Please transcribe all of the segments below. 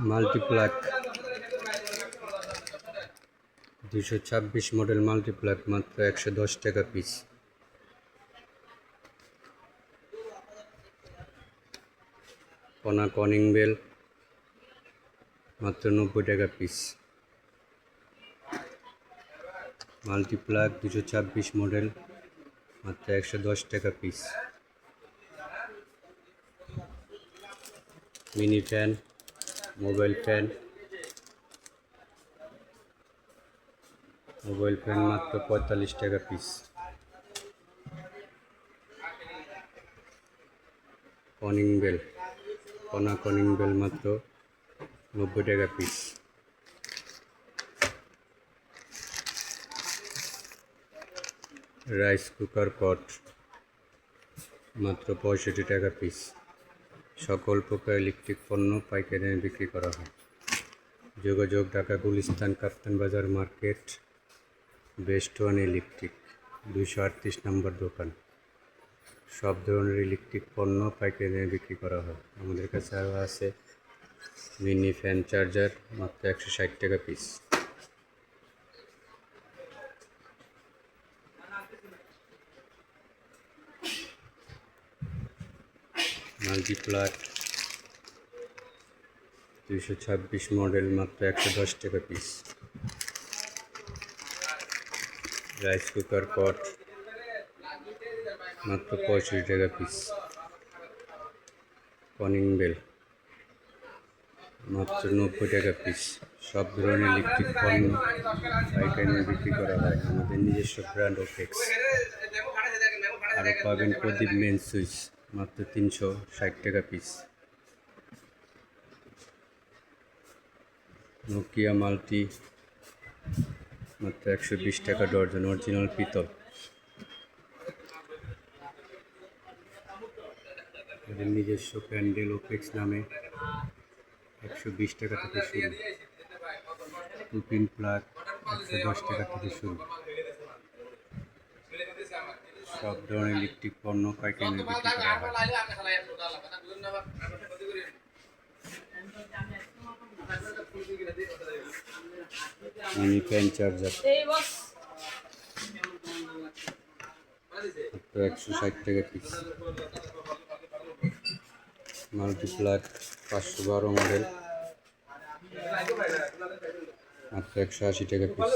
মাল্টিপ্লাক 226 model মাল্টিপ্লাক মাত্র 110 টাকা piece. কনা কনিং বেল মাত্র 90 টাকা পিস। মাল্টিপ্লাক 226 মডেল মাত্র 110 টাকা piece. Mini fan, mobile fan মাত্র 45 টাকা পিস। কনিং বেল, কনা কনিং বেল মাত্র 90 টাকা পিস। রাইস কুকার পট মাত্র 65 টাকা পিস। সকল প্রকার ইলেকট্রিক পণ্য পাইকারি বিক্রি করা হয়। যোগাযোগ ঢাকা গুলিস্তান কাপ্তান বাজার মার্কেট, বেস্ট ওয়ান ইলেকট্রিক, 238 নম্বর দোকান। সব ধরনের ইলেকট্রিক পণ্য পাইকারি বিক্রি করা হয়। আমাদের কাছে আরও আছে মিনি ফ্যান চার্জার মাত্র 160 টাকা পিস। মাল্টিপ্লাক 226 মডেল মাত্র 110 টাকা পিস। রাইস কুকার পট মাত্র 65 টাকা পিস। কনিং বেল মাত্র 90 টাকা পিস। সব ধরনের ইলেকট্রিক পণ্য পাইকারি বিক্রি করা হয়। আমাদের নিজস্ব ব্র্যান্ড ওপেক্স। আরও পাবেন প্রদীপ মেন সুইচ মাত্র 360 টাকা পিস। নোকিয়া মাল্টি মাত্র 120 টাকা ডর্জন, অরিজিনাল পিতল। আমাদের নিজস্ব প্যান্ডেল ওপেক্স নামে 120 টাকা থেকে শুরু। 2 পিন প্লাগ 110 টাকা থেকে শুরু। সব ধরনের ইলেকট্রিক পণ্য পাইকারি বিক্রি করা হয়। মিনি ফ্যান চার্জার 160 টাকা পিস। মাল্টিপ্লাক 512 মডেল মাত্র 180 টাকা পিস।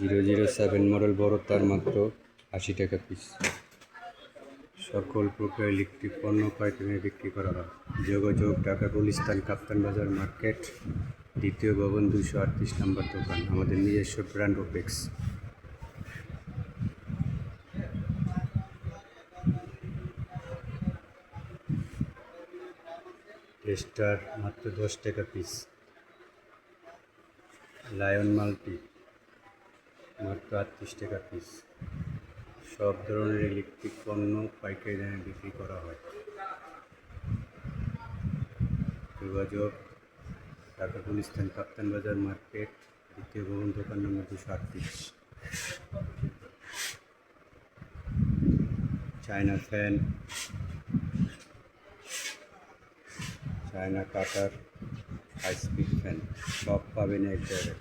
007 মডেল বড় তার মাত্র 80 টাকা পিস। সকল প্রকার ইলেকট্রিক পণ্য পাইকারি বিক্রি করা হয়। যোগাযোগ ঢাকা গুলিস্তান কাপ্তান বাজার মার্কেট, দ্বিতীয় ভবন, 238 নম্বর দোকান। আমাদের নিজস্ব ব্র্যান্ড ওপেক্স। টেস্টার মাত্র 10 টাকা পিস। লায়ন মাল্টি মাত্র 38 টাকা পিস। সব ধরনের ইলেকট্রিক পণ্য পাইকারি দামে বিক্রি করা হয়। যোগাযোগ ঢাকা গুলিস্তান কাপ্তান বাজার মার্কেট, দ্বিতীয় ভবন, দোকান নম্বর 238। চায়না ফ্যান, চায়না কাটার, হাই স্পিড ফ্যান সব পাবেন এক জায়গায়।